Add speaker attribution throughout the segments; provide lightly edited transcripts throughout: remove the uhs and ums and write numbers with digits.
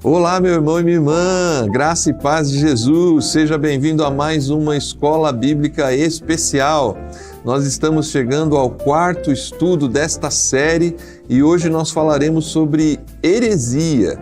Speaker 1: Olá, meu irmão e minha irmã, graça e paz de Jesus, seja bem-vindo a mais uma Escola Bíblica Especial. Nós estamos chegando ao quarto estudo desta série e hoje nós falaremos sobre heresia.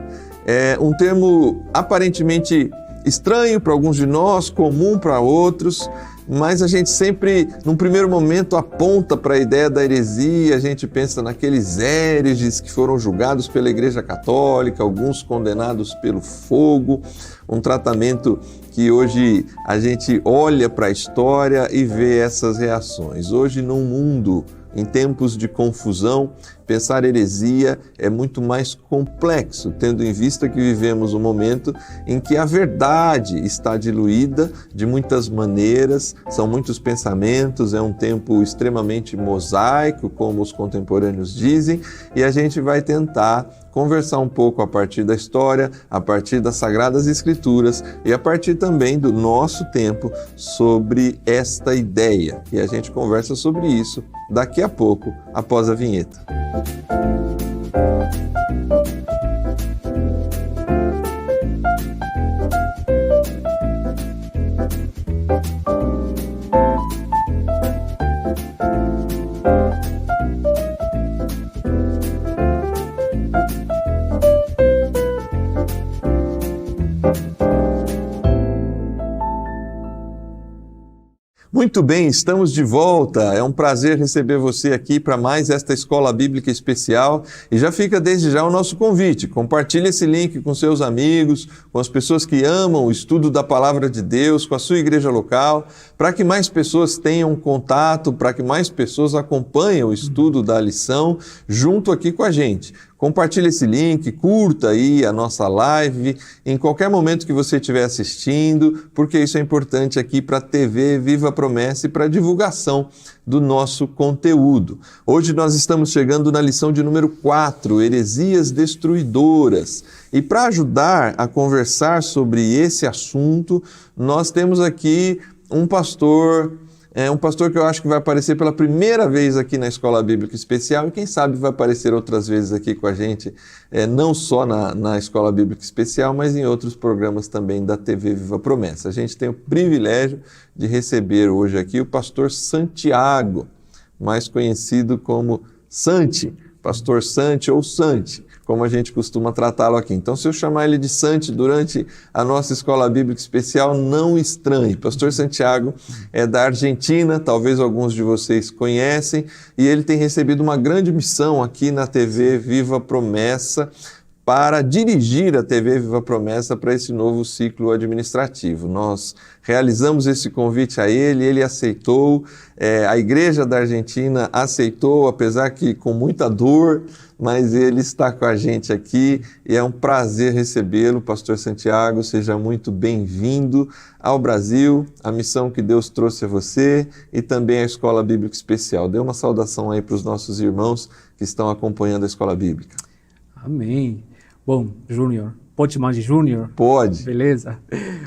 Speaker 1: É um termo aparentemente estranho para alguns de nós, comum para outros, mas a gente sempre, num primeiro momento, aponta para a ideia da heresia, a gente pensa naqueles hereges que foram julgados pela Igreja Católica, alguns condenados pelo fogo, um tratamento que hoje a gente olha para a história e vê essas reações. Hoje, num mundo, em tempos de confusão, pensar heresia é muito mais complexo, tendo em vista que vivemos um momento em que a verdade está diluída de muitas maneiras, são muitos pensamentos, é um tempo extremamente mosaico, como os contemporâneos dizem, e a gente vai tentar conversar um pouco a partir da história, a partir das Sagradas Escrituras e a partir também do nosso tempo sobre esta ideia. E a gente conversa sobre isso daqui a pouco, após a vinheta. Muito bem, estamos de volta. É um prazer receber você aqui para mais esta Escola Bíblica Especial. E já fica desde já o nosso convite. Compartilhe esse link com seus amigos, com as pessoas que amam o estudo da Palavra de Deus, com a sua igreja local, para que mais pessoas tenham contato, para que mais pessoas acompanhem o estudo da lição junto aqui com a gente. Compartilhe esse link, curta aí a nossa live, em qualquer momento que você estiver assistindo, porque isso é importante aqui para a TV Viva a Promessa e para a divulgação do nosso conteúdo. Hoje nós estamos chegando na lição de número 4, Heresias Destruidoras. E para ajudar a conversar sobre esse assunto, nós temos aqui um pastor que eu acho que vai aparecer pela primeira vez aqui na Escola Bíblica Especial e quem sabe vai aparecer outras vezes aqui com a gente, não só na Escola Bíblica Especial, mas em outros programas também da TV Viva a Promessa. A gente tem o privilégio de receber hoje aqui o pastor Santiago, mais conhecido como Santi, pastor Santi ou Santi, como a gente costuma tratá-lo aqui. Então, se eu chamar ele de Santi durante a nossa Escola Bíblica Especial, não estranhe. Pastor Santiago é da Argentina, talvez alguns de vocês conhecem, e ele tem recebido uma grande missão aqui na TV Viva a Promessa, para dirigir a TV Viva a Promessa para esse novo ciclo administrativo. Nós realizamos esse convite a ele aceitou, a Igreja da Argentina aceitou, apesar que com muita dor, mas ele está com a gente aqui e é um prazer recebê-lo, pastor Santiago, seja muito bem-vindo ao Brasil, a missão que Deus trouxe a você e também a Escola Bíblica Especial. Dê uma saudação aí para os nossos irmãos que estão acompanhando a Escola Bíblica.
Speaker 2: Amém. Bom, Júnior, pode chamar de Júnior?
Speaker 1: Pode.
Speaker 2: Beleza.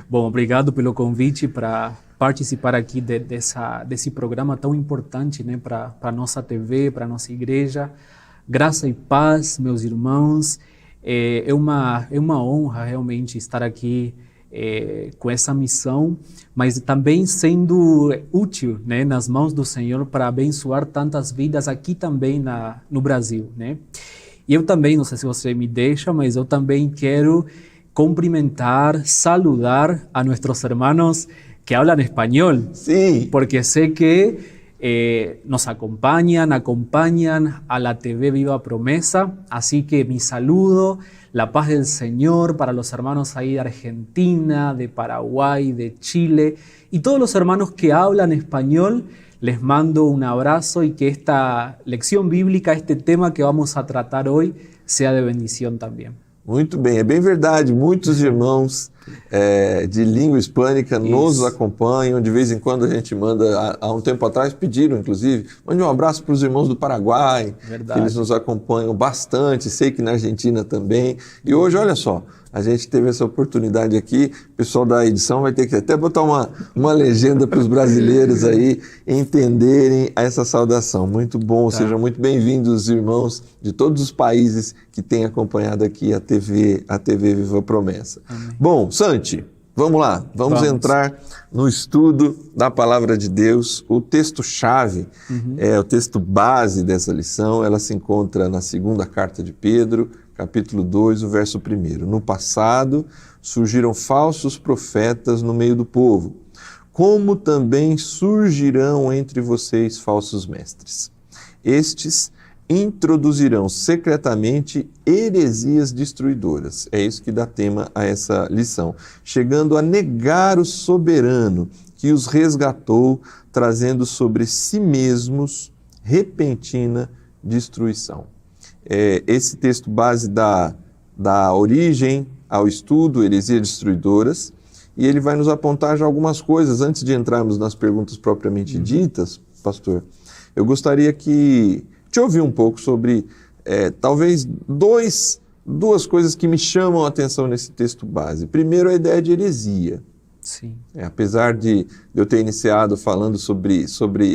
Speaker 2: Bom, obrigado pelo convite para participar aqui desse programa tão importante, né, para a nossa TV, para a nossa igreja. Graça e paz, meus irmãos. É uma honra realmente estar aqui com essa missão, mas também sendo útil, né, nas mãos do Senhor para abençoar tantas vidas aqui também no Brasil, né? E eu também, não sei se você me deixa, mas eu também quero cumprimentar, saludar a nossos hermanos que hablan espanhol.
Speaker 1: Sim.
Speaker 2: Porque sé que nos acompañan a la TV Viva Promesa. Así que mi saludo, la paz del Señor para los hermanos ahí de Argentina, de Paraguay, de Chile y todos los hermanos que hablan español. Les mando un abrazo y que esta lección bíblica, este tema que vamos a tratar hoy, sea de bendición también.
Speaker 1: Muito bem, é bem verdade. Muitos irmãos de língua hispânica nos acompanham. De vez em quando a gente manda, há um tempo atrás pediram, inclusive, mande um abraço para os irmãos do Paraguai, que eles nos acompanham bastante, sei que na Argentina também. E hoje, olha só, a gente teve essa oportunidade aqui, o pessoal da edição vai ter que até botar uma legenda para os brasileiros aí entenderem essa saudação. Muito bom, sejam muito bem-vindos, irmãos de todos os países que têm acompanhado aqui a TV Viva Promessa. Amém. Bom, Santi, vamos lá, vamos entrar no estudo da Palavra de Deus. O texto-chave é o texto base dessa lição, ela se encontra na segunda carta de Pedro, capítulo 2, o verso 1. No passado, surgiram falsos profetas no meio do povo, como também surgirão entre vocês falsos mestres. Estes introduzirão secretamente heresias destruidoras. É isso que dá tema a essa lição. Chegando a negar o soberano que os resgatou, trazendo sobre si mesmos repentina destruição. Esse texto base dá origem ao estudo Heresias Destruidoras, e ele vai nos apontar já algumas coisas. Antes de entrarmos nas perguntas propriamente ditas, pastor, eu gostaria de ouvir um pouco sobre, talvez, duas coisas que me chamam a atenção nesse texto base. Primeiro, a ideia de heresia.
Speaker 2: Sim.
Speaker 1: Apesar de eu ter iniciado falando sobre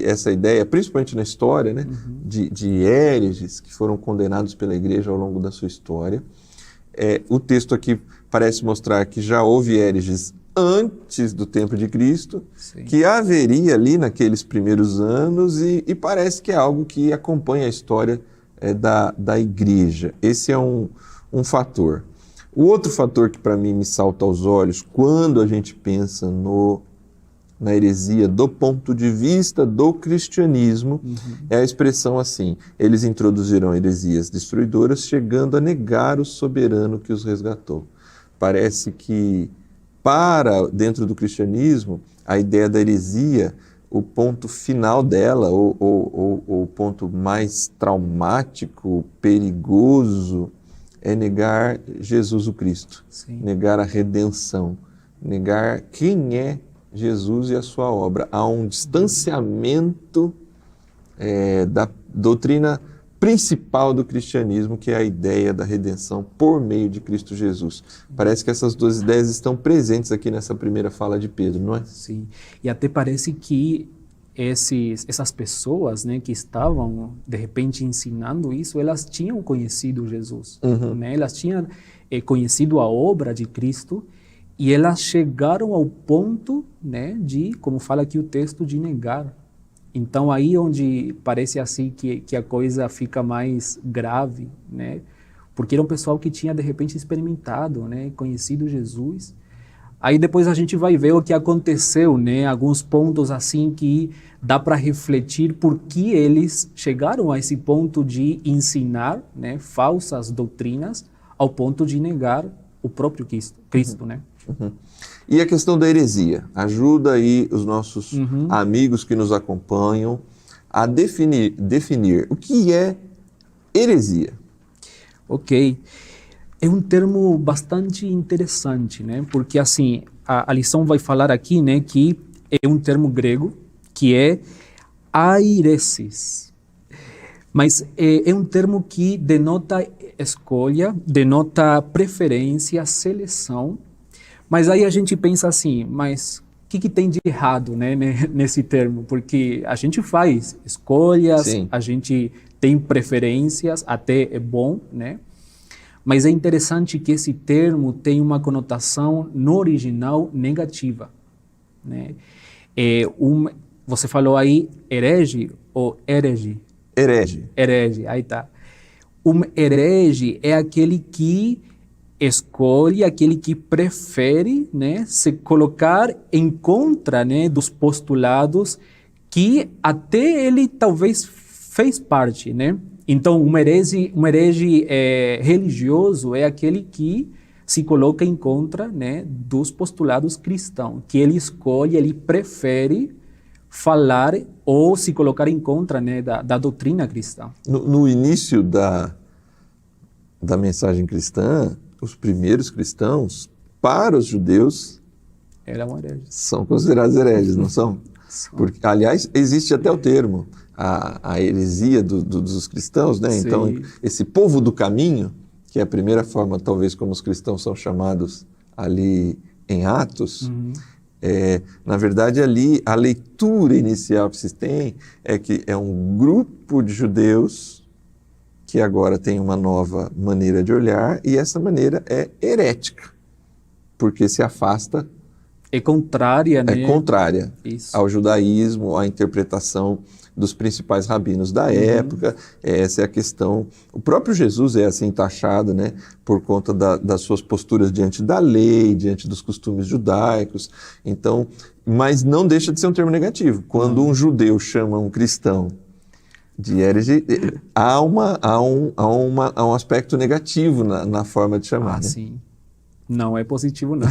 Speaker 1: essa ideia, principalmente na história, né, de hereges que foram condenados pela igreja ao longo da sua história, o texto aqui parece mostrar que já houve hereges antes do tempo de Cristo, sim, que haveria ali naqueles primeiros anos e parece que é algo que acompanha a história da igreja. Esse é um fator. O outro fator que para mim me salta aos olhos quando a gente pensa na heresia do ponto de vista do cristianismo é a expressão assim: eles introduziram heresias destruidoras, chegando a negar o soberano que os resgatou. Parece que dentro do cristianismo, a ideia da heresia, o ponto final dela, o ponto mais traumático, perigoso, é negar Jesus o Cristo, sim, negar a redenção, negar quem é Jesus e a sua obra. Há um distanciamento da doutrina principal do cristianismo, que é a ideia da redenção por meio de Cristo Jesus. Parece que essas duas ideias estão presentes aqui nessa primeira fala de Pedro, não é?
Speaker 2: Sim, e até parece que essas pessoas, né, que estavam de repente ensinando isso, elas tinham conhecido Jesus, né? Elas tinham conhecido a obra de Cristo e elas chegaram ao ponto, né, de, como fala aqui o texto, de negar. Então aí onde parece assim que a coisa fica mais grave, né? Porque era um pessoal que tinha de repente experimentado, né, conhecido Jesus. Aí depois a gente vai ver o que aconteceu, né? Alguns pontos assim que dá para refletir por que eles chegaram a esse ponto de ensinar, né, falsas doutrinas ao ponto de negar o próprio Cristo, né?
Speaker 1: E a questão da heresia? Ajuda aí os nossos amigos que nos acompanham a definir o que é heresia.
Speaker 2: Ok. É um termo bastante interessante, né? Porque assim, a lição vai falar aqui, né, que é um termo grego que é airesis. Mas é um termo que denota escolha, denota preferência, seleção. Mas aí a gente pensa assim, mas o que tem de errado, né, nesse termo? Porque a gente faz escolhas, sim, a gente tem preferências, até é bom, né? Mas é interessante que esse termo tem uma conotação no original negativa, né? Você falou aí herege ou herege?
Speaker 1: Herege.
Speaker 2: Herege, aí tá. Herege é aquele que escolhe, aquele que prefere, né, se colocar em contra, né, dos postulados que até ele talvez fez parte, né? Então, um herege religioso é aquele que se coloca em contra, né, dos postulados cristãos, que ele escolhe, ele prefere falar ou se colocar em contra, né, da doutrina cristã.
Speaker 1: No início da mensagem cristã, os primeiros cristãos, para os judeus,
Speaker 2: eram hereges.
Speaker 1: São considerados hereges, não são? Porque, aliás, existe até o termo, a heresia dos cristãos, né?
Speaker 2: Sim.
Speaker 1: Então, esse povo do caminho, que é a primeira forma, talvez, como os cristãos são chamados ali em Atos, na verdade, ali, a leitura inicial que se tem é que é um grupo de judeus que agora tem uma nova maneira de olhar, e essa maneira é herética, porque se afasta.
Speaker 2: É contrária, né?
Speaker 1: É contrária
Speaker 2: Isso.
Speaker 1: ao judaísmo, à interpretação dos principais rabinos da época. Essa é a questão. O próprio Jesus é assim taxado, né, por conta das suas posturas diante da lei, diante dos costumes judaicos. Então, mas não deixa de ser um termo negativo. Quando um judeu chama um cristão de herege, há um aspecto negativo na forma de chamar. Né?
Speaker 2: Sim. Não é positivo, não.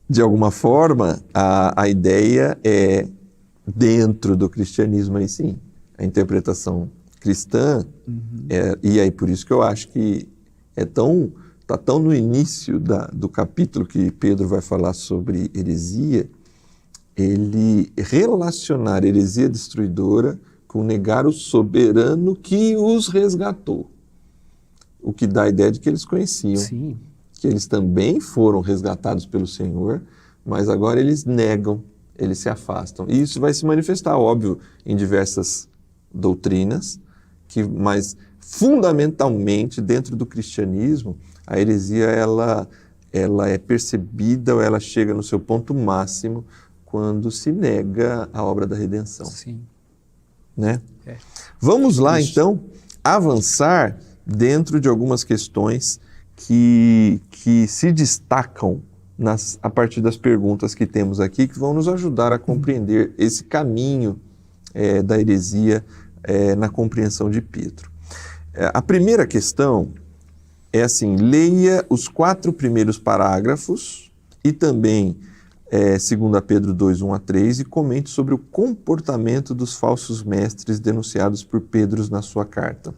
Speaker 1: De alguma forma, a ideia é, dentro do cristianismo, aí sim, a interpretação cristã, e aí por isso que eu acho que está tão no início do capítulo que Pedro vai falar sobre heresia, ele relacionar heresia destruidora com negar o soberano que os resgatou. O que dá a ideia de que eles conheciam,
Speaker 2: Sim.
Speaker 1: que eles também foram resgatados pelo Senhor, mas agora eles negam, eles se afastam. E isso vai se manifestar, óbvio, em diversas doutrinas, mas fundamentalmente dentro do cristianismo, a heresia ela é percebida, ou ela chega no seu ponto máximo quando se nega a obra da redenção.
Speaker 2: Sim.
Speaker 1: Né? Vamos lá, então, avançar dentro de algumas questões que se destacam a partir das perguntas que temos aqui, que vão nos ajudar a compreender esse caminho da heresia na compreensão de Pedro. A primeira questão é assim: leia os 4 primeiros parágrafos e também 2 Pedro 2, 1 a 3, e comente sobre o comportamento dos falsos mestres denunciados por Pedro na sua carta.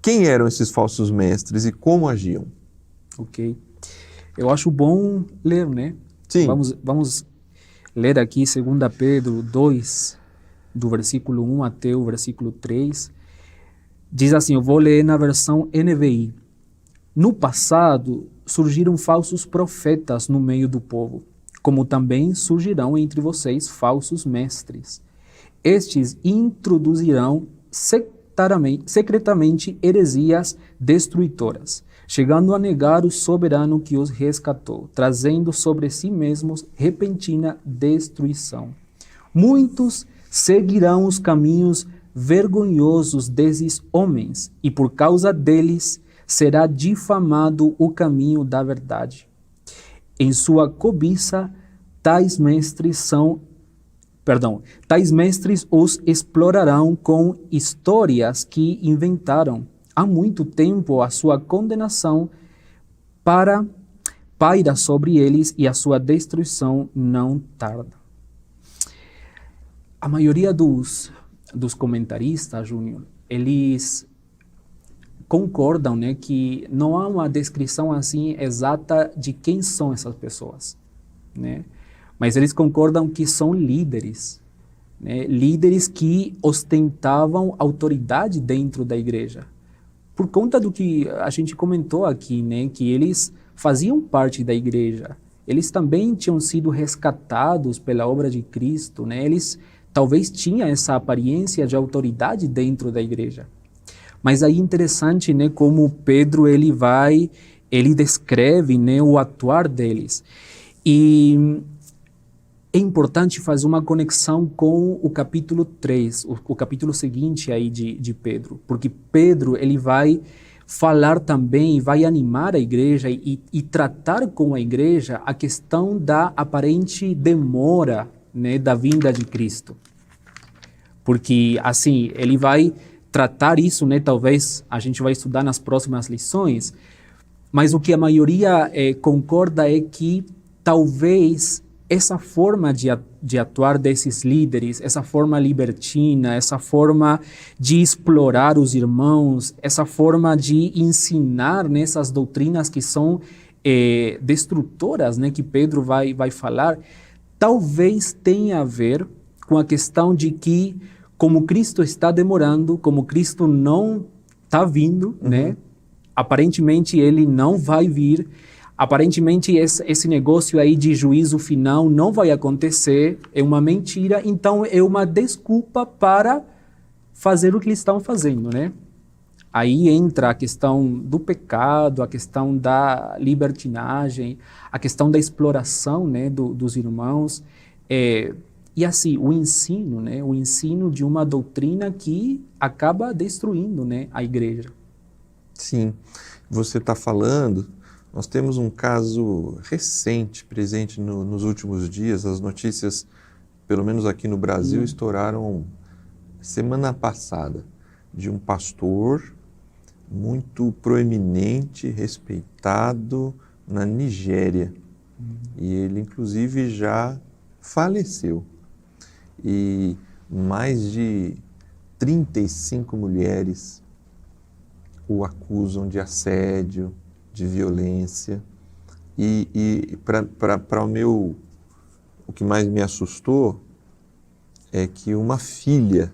Speaker 1: Quem eram esses falsos mestres e como agiam?
Speaker 2: Ok. Eu acho bom ler, né?
Speaker 1: Sim.
Speaker 2: Vamos ler aqui 2 Pedro 2, do versículo 1 até o versículo 3. Diz assim, eu vou ler na versão NVI. No passado, surgiram falsos profetas no meio do povo, como também surgirão entre vocês falsos mestres. Estes introduzirão secretamente heresias destruidoras, chegando a negar o soberano que os resgatou, trazendo sobre si mesmos repentina destruição. Muitos seguirão os caminhos vergonhosos desses homens, e por causa deles será difamado o caminho da verdade. Em sua cobiça, tais mestres os explorarão com histórias que inventaram. Há muito tempo a sua condenação paira sobre eles e a sua destruição não tarda. A maioria dos comentaristas, Júnior, eles concordam, né, que não há uma descrição assim exata de quem são essas pessoas, né? Mas eles concordam que são líderes, né? Líderes que ostentavam autoridade dentro da igreja. Por conta do que a gente comentou aqui, né, que eles faziam parte da igreja, eles também tinham sido resgatados pela obra de Cristo, né? Eles talvez tinham essa aparência de autoridade dentro da igreja. Mas aí interessante, né, como Pedro ele descreve, né, o atuar deles. E é importante fazer uma conexão com o capítulo 3, o capítulo seguinte aí de Pedro, porque Pedro ele vai falar também, vai animar a igreja e tratar com a igreja a questão da aparente demora, né, da vinda de Cristo. Porque assim, ele vai tratar isso, né, talvez a gente vai estudar nas próximas lições, mas o que a maioria concorda é que talvez essa forma de atuar desses líderes, essa forma libertina, essa forma de explorar os irmãos, essa forma de ensinar nessas doutrinas que são destrutoras, né, que Pedro vai falar, talvez tenha a ver com a questão de que, como Cristo está demorando, como Cristo não está vindo, né, aparentemente ele não vai vir, aparentemente esse negócio aí de juízo final não vai acontecer, é uma mentira, então é uma desculpa para fazer o que eles estão fazendo, né? Aí entra a questão do pecado, a questão da libertinagem, a questão da exploração, né, dos irmãos, e assim, o ensino, né, o ensino de uma doutrina que acaba destruindo, né, a igreja.
Speaker 1: Sim, você está falando, nós temos um caso recente, presente nos últimos dias, as notícias, pelo menos aqui no Brasil, estouraram semana passada, de um pastor muito proeminente, respeitado na Nigéria. E ele, inclusive, já faleceu. E mais de 35 mulheres o acusam de assédio, de violência. E para o que mais me assustou é que uma filha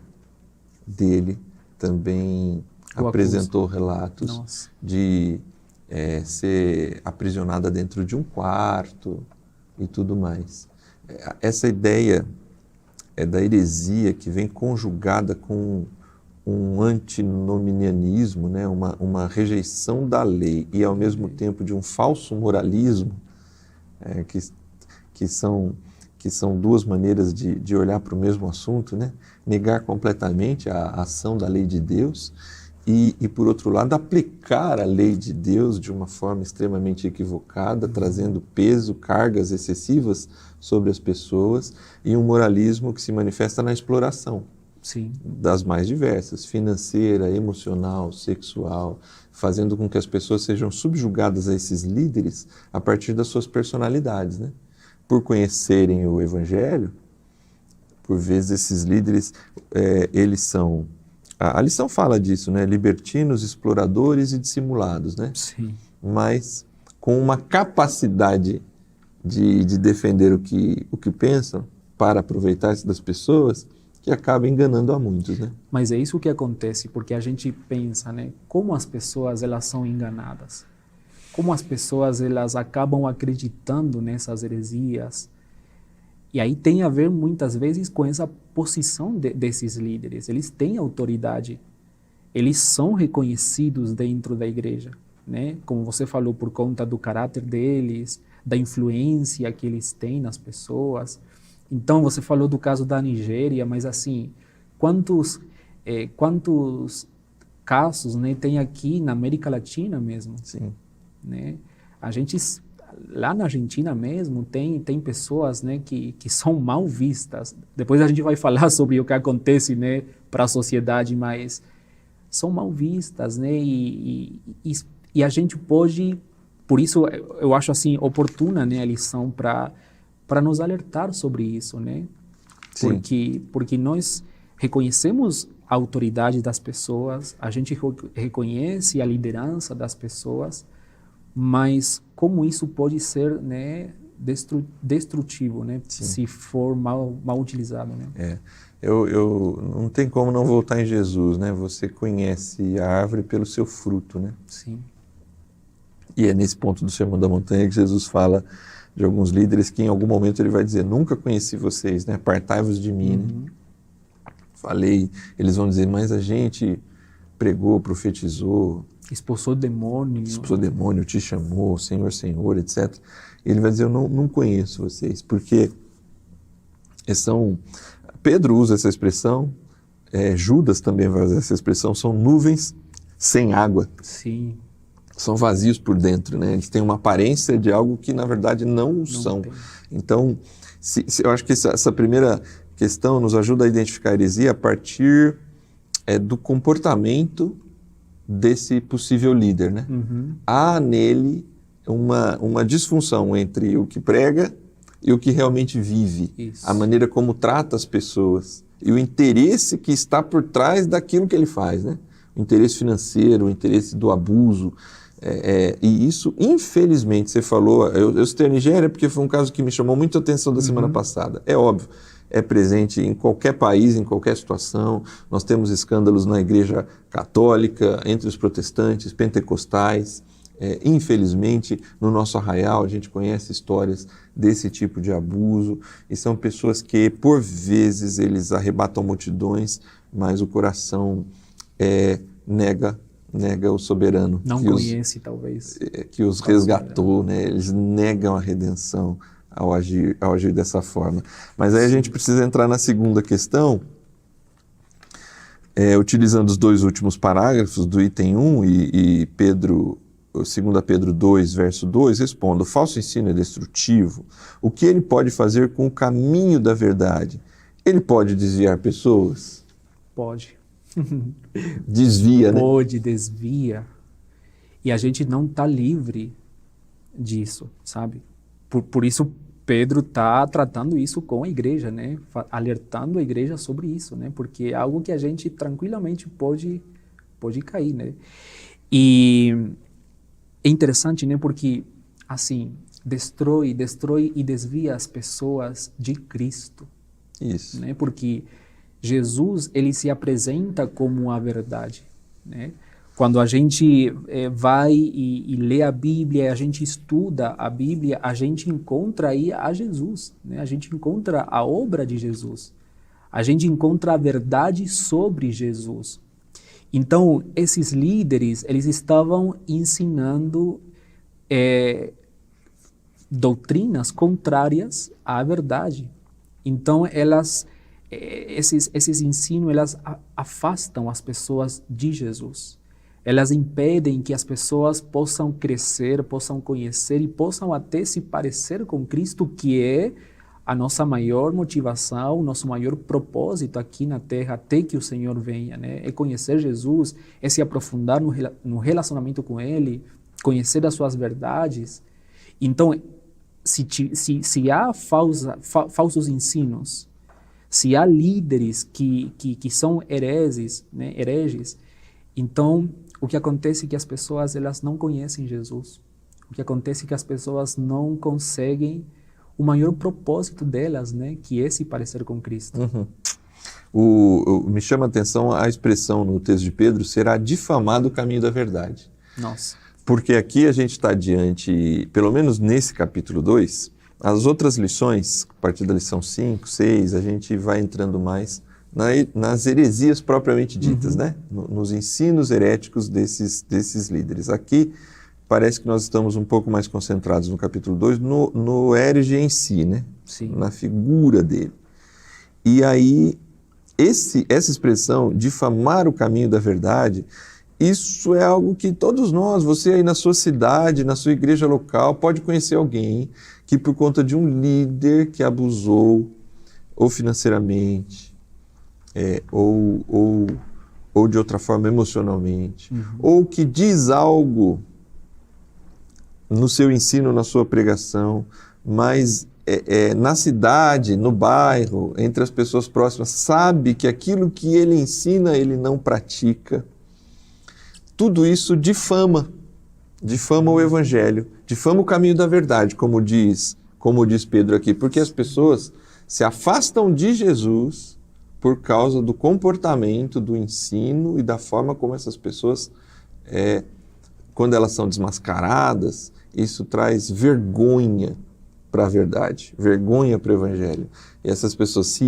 Speaker 1: dele também apresentou relatos de ser aprisionada dentro de um quarto e tudo mais. Essa ideia é da heresia que vem conjugada com um antinomianismo, né? uma rejeição da lei e, ao mesmo tempo, de um falso moralismo, que são duas maneiras de olhar para o mesmo assunto, né? Negar completamente a ação da lei de Deus e, por outro lado, aplicar a lei de Deus de uma forma extremamente equivocada, trazendo peso, cargas excessivas sobre as pessoas, e um moralismo que se manifesta na exploração.
Speaker 2: Sim.
Speaker 1: Das mais diversas, financeira, emocional, sexual, fazendo com que as pessoas sejam subjugadas a esses líderes a partir das suas personalidades, né? Por conhecerem o Evangelho, por vezes esses líderes, eles são... A lição fala disso, né? Libertinos, exploradores e dissimulados, né?
Speaker 2: Sim.
Speaker 1: Mas com uma capacidade de defender o que pensam para aproveitar-se das pessoas, que acaba enganando a muitos, né?
Speaker 2: Mas é isso que acontece, porque a gente pensa, né? Como as pessoas, elas são enganadas. Como as pessoas, elas acabam acreditando nessas heresias. E aí tem a ver, muitas vezes, com essa posição desses líderes. Eles têm autoridade. Eles são reconhecidos dentro da igreja, né? Como você falou, por conta do caráter deles, da influência que eles têm nas pessoas. Então, você falou do caso da Nigéria, mas assim, quantos casos, né, tem aqui na América Latina mesmo?
Speaker 1: Sim.
Speaker 2: Né? A gente, lá na Argentina mesmo, tem pessoas, né, que são mal vistas. Depois a gente vai falar sobre o que acontece, né, para a sociedade, mas são mal vistas, né, e a gente pode, por isso eu acho assim oportuna, né, a lição para nos alertar sobre isso, né?
Speaker 1: Sim.
Speaker 2: Porque nós reconhecemos a autoridade das pessoas, a gente reconhece a liderança das pessoas, mas como isso pode ser, né, destrutivo, né?
Speaker 1: Sim.
Speaker 2: Se for mal utilizado, né?
Speaker 1: Eu não tem como não voltar em Jesus, né? Você conhece a árvore pelo seu fruto, né?
Speaker 2: Sim.
Speaker 1: E é nesse ponto do Sermão da Montanha que Jesus fala de alguns líderes que em algum momento ele vai dizer, nunca conheci vocês, né? Apartai-vos de mim, né? Falei, eles vão dizer, mas a gente pregou, profetizou,
Speaker 2: expulsou demônio,
Speaker 1: te chamou, Senhor, Senhor, etc. E ele vai dizer, eu não conheço vocês, porque Pedro usa essa expressão, Judas também vai usar essa expressão, são nuvens sem água.
Speaker 2: Sim.
Speaker 1: São vazios por dentro, né? Eles têm uma aparência de algo que, na verdade, não são.
Speaker 2: Tem.
Speaker 1: Então, eu acho que essa primeira questão nos ajuda a identificar a heresia a partir do comportamento desse possível líder, né? Há nele uma disfunção entre o que prega e o que realmente vive.
Speaker 2: Isso.
Speaker 1: A maneira como trata as pessoas e o interesse que está por trás daquilo que ele faz, né? O interesse financeiro, o interesse do abuso. E isso, infelizmente, você falou, eu citei a Nigéria porque foi um caso que me chamou muito a atenção da semana passada. É óbvio, é presente em qualquer país, em qualquer situação. Nós temos escândalos na igreja católica, entre os protestantes, pentecostais. Infelizmente, no nosso arraial, a gente conhece histórias desse tipo de abuso, e são pessoas que, por vezes, eles arrebatam multidões, mas o coração nega o soberano.
Speaker 2: Não conhece, talvez.
Speaker 1: Que os resgatou, né? Eles negam a redenção ao agir dessa forma. Mas aí a gente precisa entrar na segunda questão, utilizando os dois últimos parágrafos do item 1 e 2 Pedro 2, verso 2, responda: o falso ensino é destrutivo. O que ele pode fazer com o caminho da verdade? Ele pode desviar pessoas?
Speaker 2: Pode.
Speaker 1: Desvia, né?
Speaker 2: Pode, desvia. E a gente não está livre disso, sabe? Por isso Pedro está tratando isso com a igreja, né? Alertando a igreja sobre isso, né? Porque é algo que a gente tranquilamente pode cair, né? E é interessante, né? Porque, assim, destrói e desvia as pessoas de Cristo.
Speaker 1: Isso.
Speaker 2: Né? Porque Jesus, ele se apresenta como a verdade, né? Quando a gente vai e lê a Bíblia, a gente estuda a Bíblia, a gente encontra aí a Jesus, né? A gente encontra a obra de Jesus, a gente encontra a verdade sobre Jesus. Então, esses líderes, eles estavam ensinando doutrinas contrárias à verdade. Então, esses ensinos, elas afastam as pessoas de Jesus. Elas impedem que as pessoas possam crescer, possam conhecer e possam até se parecer com Cristo, que é a nossa maior motivação, o nosso maior propósito aqui na Terra, até que o Senhor venha, né? É conhecer Jesus, é se aprofundar no relacionamento com Ele, conhecer as suas verdades. Então, se há falsos ensinos, se há líderes que são hereges, né? Então, o que acontece é que as pessoas elas não conhecem Jesus. O que acontece é que as pessoas não conseguem o maior propósito delas, né? Que é se parecer com Cristo.
Speaker 1: Me chama a atenção a expressão no texto de Pedro: será difamado o caminho da verdade.
Speaker 2: Nossa.
Speaker 1: Porque aqui a gente está diante, pelo menos nesse capítulo 2, as outras lições, a partir da lição 5, 6, a gente vai entrando mais nas heresias propriamente ditas, né? Nos ensinos heréticos desses líderes. Aqui parece que nós estamos um pouco mais concentrados no capítulo 2, no herege em si, né?
Speaker 2: Sim.
Speaker 1: Na figura dele. E aí, essa expressão, difamar o caminho da verdade, isso é algo que todos nós, você aí na sua cidade, na sua igreja local, pode conhecer alguém que por conta de um líder que abusou, ou financeiramente, ou de outra forma emocionalmente, ou que diz algo no seu ensino, na sua pregação, mas na cidade, no bairro, entre as pessoas próximas, sabe que aquilo que ele ensina, ele não pratica. Tudo isso difama o Evangelho, difama o caminho da verdade, como diz Pedro aqui, porque as pessoas se afastam de Jesus por causa do comportamento, do ensino e da forma como essas pessoas, quando elas são desmascaradas, isso traz vergonha para a verdade, vergonha para o Evangelho. E essas pessoas,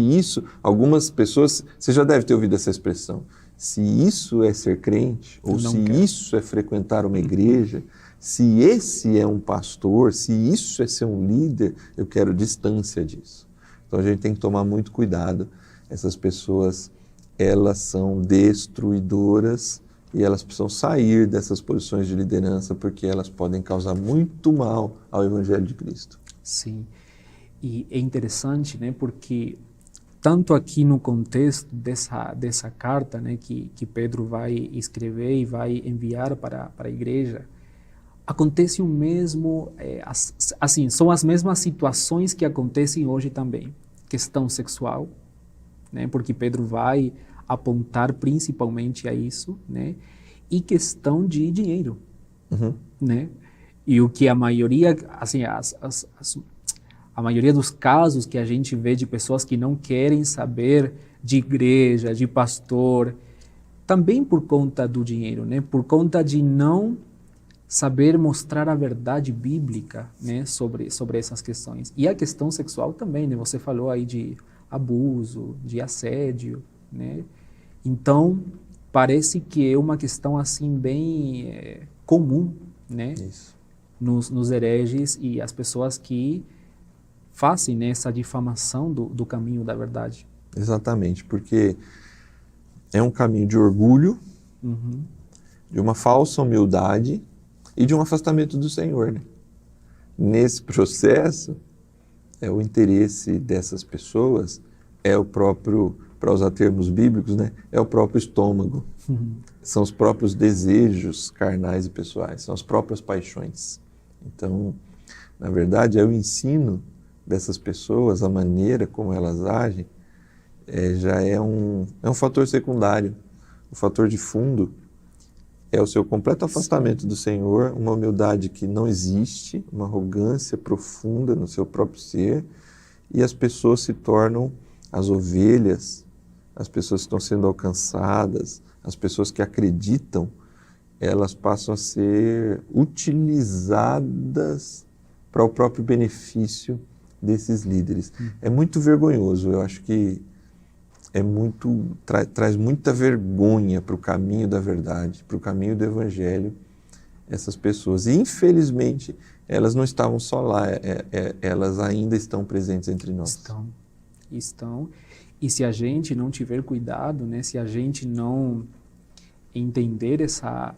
Speaker 1: algumas pessoas, você já deve ter ouvido essa expressão, se isso é ser crente, ou isso é frequentar uma igreja, se esse é um pastor, se isso é ser um líder, eu quero distância disso. Então a gente tem que tomar muito cuidado. Essas pessoas, elas são destruidoras e elas precisam sair dessas posições de liderança porque elas podem causar muito mal ao Evangelho de Cristo.
Speaker 2: Sim, e é interessante, né, porque tanto aqui no contexto dessa carta, né, que Pedro vai escrever e vai enviar para a igreja, acontece o mesmo, assim, são as mesmas situações que acontecem hoje também. Questão sexual, né? Porque Pedro vai apontar principalmente a isso, né? E questão de dinheiro, né? E o que a maioria, assim, a maioria dos casos que a gente vê de pessoas que não querem saber de igreja, de pastor, também por conta do dinheiro, né? Por conta de não saber mostrar a verdade bíblica, né, sobre essas questões. E a questão sexual também, né? Você falou aí de abuso, de assédio, né? Então, parece que é uma questão assim bem comum, né?
Speaker 1: Isso.
Speaker 2: Nos hereges e as pessoas que fazem, né, essa difamação do caminho da verdade.
Speaker 1: Exatamente, porque é um caminho de orgulho, de uma falsa humildade e de um afastamento do Senhor, né? Nesse processo, o interesse dessas pessoas é o próprio, para usar termos bíblicos, né? É o próprio estômago. São os próprios desejos carnais e pessoais, são as próprias paixões. Então, na verdade, é o ensino dessas pessoas, a maneira como elas agem, já é um fator secundário. O fator de fundo é o seu completo afastamento do Senhor, uma humildade que não existe, uma arrogância profunda no seu próprio ser, e as pessoas se tornam as ovelhas, as pessoas que estão sendo alcançadas, as pessoas que acreditam, elas passam a ser utilizadas para o próprio benefício desses líderes. É muito vergonhoso, eu acho que traz muita vergonha para o caminho da verdade, para o caminho do Evangelho, essas pessoas. E, infelizmente, elas não estavam só lá, elas ainda estão presentes entre nós.
Speaker 2: Estão. E se a gente não tiver cuidado, né, se a gente não entender essa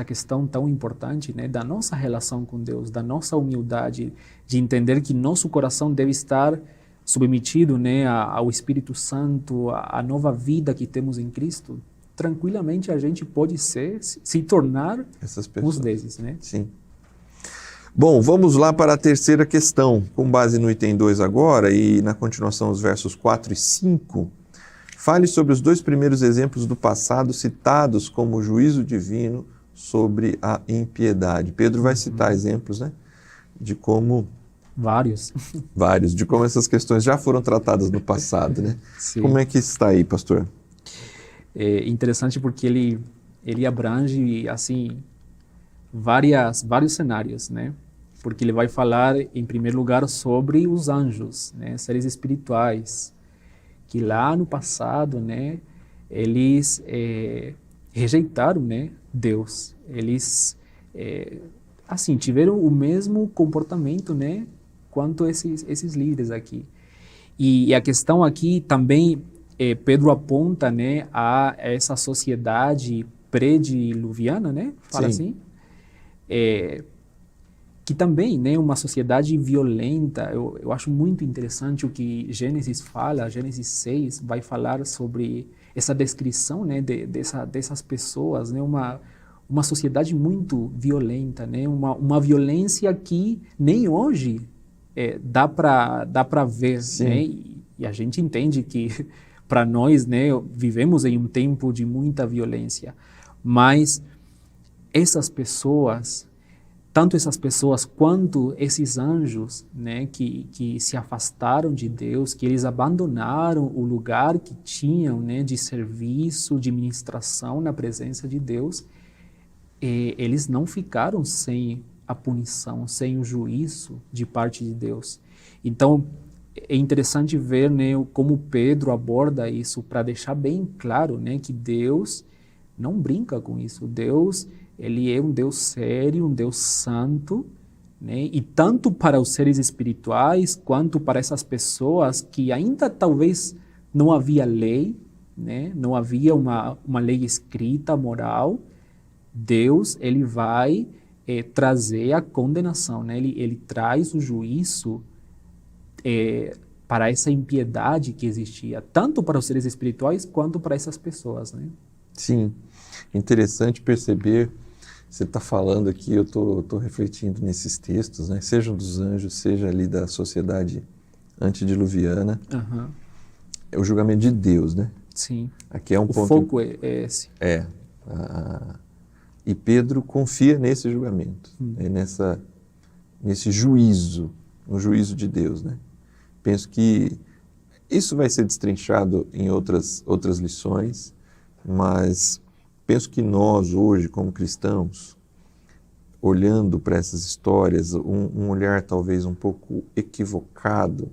Speaker 2: questão tão importante, né, da nossa relação com Deus, da nossa humildade, de entender que nosso coração deve estar submetido, né, ao Espírito Santo, à nova vida que temos em Cristo, tranquilamente a gente pode se tornar uns desses, né?
Speaker 1: Sim. Bom, vamos lá para a terceira questão, com base no item 2 agora e na continuação os versos 4 e 5. Fale sobre os dois primeiros exemplos do passado citados como juízo divino sobre a impiedade. Pedro vai citar exemplos, né, de como...
Speaker 2: Vários,
Speaker 1: de como essas questões já foram tratadas no passado, né?
Speaker 2: Sim.
Speaker 1: Como é que está aí, pastor?
Speaker 2: É interessante porque ele abrange, assim, vários cenários, né? Porque ele vai falar, em primeiro lugar, sobre os anjos, né? Seres espirituais, que lá no passado, né, eles rejeitaram, né, Deus. Eles, assim, tiveram o mesmo comportamento, né, quanto esses líderes aqui. E a questão aqui também, Pedro aponta, né, a essa sociedade pré-diluviana, né, fala
Speaker 1: Sim.
Speaker 2: assim, que também, né, uma sociedade violenta. Eu acho muito interessante o que Gênesis fala, Gênesis 6 vai falar sobre essa descrição, né, dessas pessoas, né, uma sociedade muito violenta, né, uma violência que nem hoje dá para ver, né, e a gente entende que para nós, né, vivemos em um tempo de muita violência, mas essas pessoas, tanto essas pessoas quanto esses anjos, né, que se afastaram de Deus, que eles abandonaram o lugar que tinham, né, de serviço, de ministração na presença de Deus, eles não ficaram sem a punição, sem o juízo de parte de Deus. Então, é interessante ver, né, como Pedro aborda isso para deixar bem claro, né, que Deus não brinca com isso. Deus, ele é um Deus sério, um Deus santo, né, e tanto para os seres espirituais quanto para essas pessoas que ainda talvez não havia lei, né, não havia uma lei escrita, moral. Deus, ele vai trazer a condenação, né? Ele traz o juízo para essa impiedade que existia, tanto para os seres espirituais quanto para essas pessoas, né?
Speaker 1: Sim, interessante perceber Você está falando aqui, eu estou refletindo nesses textos, né? Sejam dos anjos, seja ali da sociedade antediluviana. É o julgamento de Deus, né?
Speaker 2: Sim.
Speaker 1: Aqui é um ponto...
Speaker 2: O foco é esse.
Speaker 1: E Pedro confia nesse julgamento, nesse juízo, no juízo de Deus, né? Penso que isso vai ser destrinchado em outras lições, mas penso que nós hoje, como cristãos, olhando para essas histórias, um olhar talvez um pouco equivocado,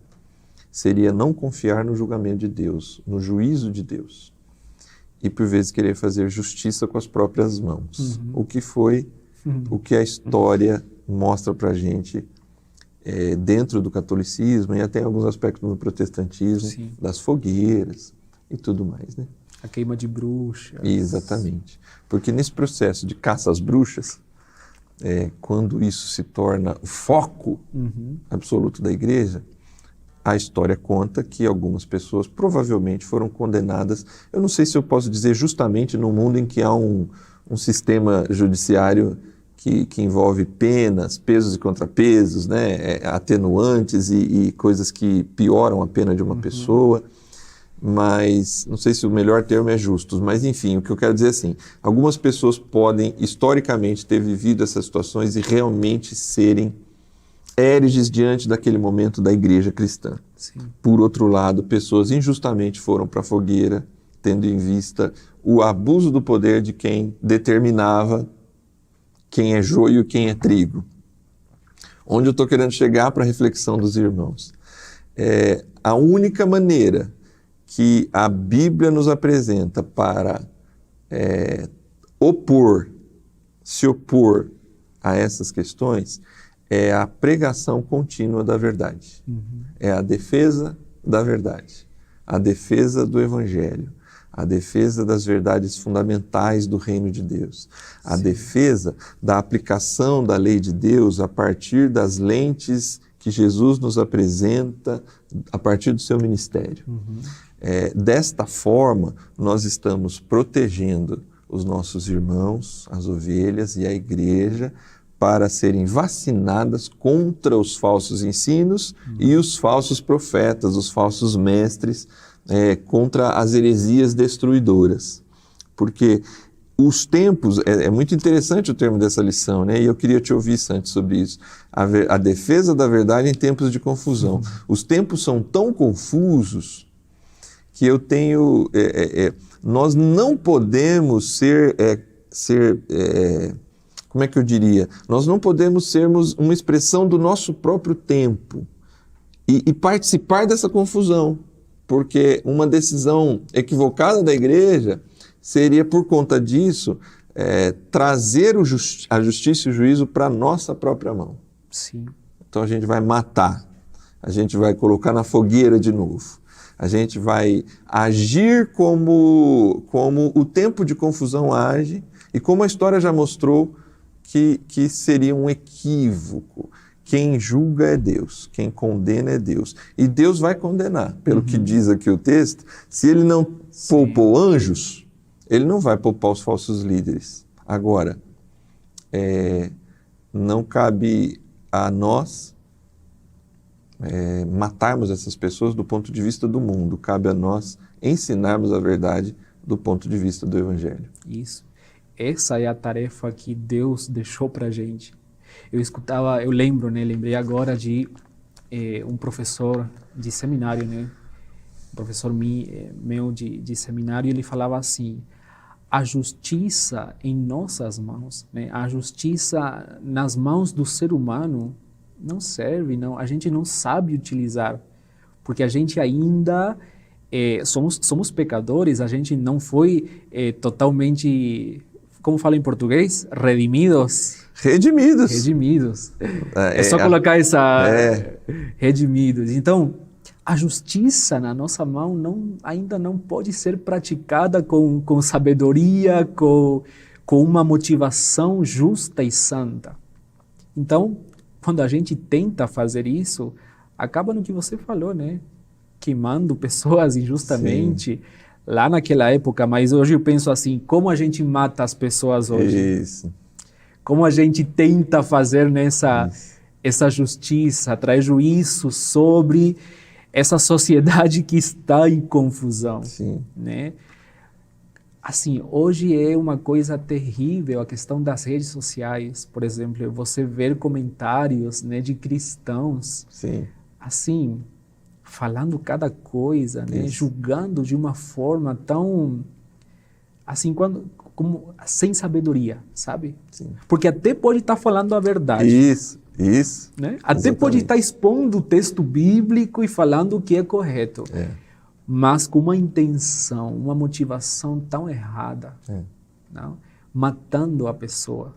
Speaker 1: seria não confiar no julgamento de Deus, no juízo de Deus, e por vezes querer fazer justiça com as próprias mãos. O que foi, o que a história mostra para a gente dentro do catolicismo e até em alguns aspectos do protestantismo,
Speaker 2: Sim.
Speaker 1: das fogueiras e tudo mais, né?
Speaker 2: A queima de bruxas.
Speaker 1: Exatamente. Porque nesse processo de caça às bruxas, quando isso se torna o foco absoluto da igreja, a história conta que algumas pessoas provavelmente foram condenadas. Eu não sei se eu posso dizer justamente no mundo em que há um sistema judiciário que envolve penas, pesos e contrapesos, né? Atenuantes e coisas que pioram a pena de uma pessoa. Mas não sei se o melhor termo é justos, mas enfim, o que eu quero dizer é assim, algumas pessoas podem historicamente ter vivido essas situações e realmente serem héreges diante daquele momento da igreja cristã.
Speaker 2: Sim.
Speaker 1: Por outro lado, pessoas injustamente foram para a fogueira, tendo em vista o abuso do poder de quem determinava quem é joio e quem é trigo. Onde eu estou querendo chegar para a reflexão dos irmãos? A única maneira que a Bíblia nos apresenta para se opor a essas questões é a pregação contínua da verdade. É a defesa da verdade, a defesa do Evangelho, a defesa das verdades fundamentais do reino de Deus, a defesa da aplicação da lei de Deus a partir das lentes que Jesus nos apresenta a partir do seu ministério. Desta forma, nós estamos protegendo os nossos irmãos, as ovelhas e a igreja para serem vacinadas contra os falsos ensinos e os falsos profetas, os falsos mestres, contra as heresias destruidoras. Porque os tempos, é muito interessante o termo dessa lição, né? E eu queria te ouvir, Santos, sobre isso. A defesa da verdade em tempos de confusão. Os tempos são tão confusos que eu tenho... nós não podemos como é que eu diria? Nós não podemos sermos uma expressão do nosso próprio tempo e participar dessa confusão, porque uma decisão equivocada da igreja seria, por conta disso, trazer a justiça e o juízo para a nossa própria mão.
Speaker 2: Sim.
Speaker 1: Então a gente vai matar, a gente vai colocar na fogueira de novo, a gente vai agir como o tempo de confusão age e como a história já mostrou que seria um equívoco. Quem julga é Deus, quem condena é Deus. E Deus vai condenar, pelo que diz aqui o texto. Se ele não poupou anjos, ele não vai poupar os falsos líderes. Agora, não cabe a nós matarmos essas pessoas do ponto de vista do mundo. Cabe a nós ensinarmos a verdade do ponto de vista do Evangelho.
Speaker 2: Isso. Essa é a tarefa que Deus deixou para a gente. Eu lembrei agora de um professor de seminário, né? Um professor meu de seminário, ele falava assim, a justiça em nossas mãos, né? A justiça nas mãos do ser humano não serve, não. A gente não sabe utilizar, porque a gente ainda somos pecadores, a gente não foi totalmente... Como fala em português? Redimidos. É só colocar redimidos. Então, a justiça na nossa mão ainda não pode ser praticada com sabedoria, com uma motivação justa e santa. Então, quando a gente tenta fazer isso, acaba no que você falou, né? Queimando pessoas injustamente. Sim. Lá naquela época, mas hoje eu penso assim, como a gente mata as pessoas hoje?
Speaker 1: Isso.
Speaker 2: como a gente tenta fazer essa justiça, trazer juízo sobre essa sociedade que está em confusão,
Speaker 1: Sim.
Speaker 2: né? Assim, hoje é uma coisa terrível a questão das redes sociais, por exemplo, você ver comentários, né, de cristãos,
Speaker 1: Sim.
Speaker 2: assim, falando cada coisa, né, julgando de uma forma tão, assim, como sem sabedoria, sabe?
Speaker 1: Sim.
Speaker 2: Porque até pode estar falando a verdade.
Speaker 1: Isso.
Speaker 2: Né? Até pode estar expondo o texto bíblico e falando o que é correto. Mas com uma intenção, uma motivação tão errada, não? Matando a pessoa,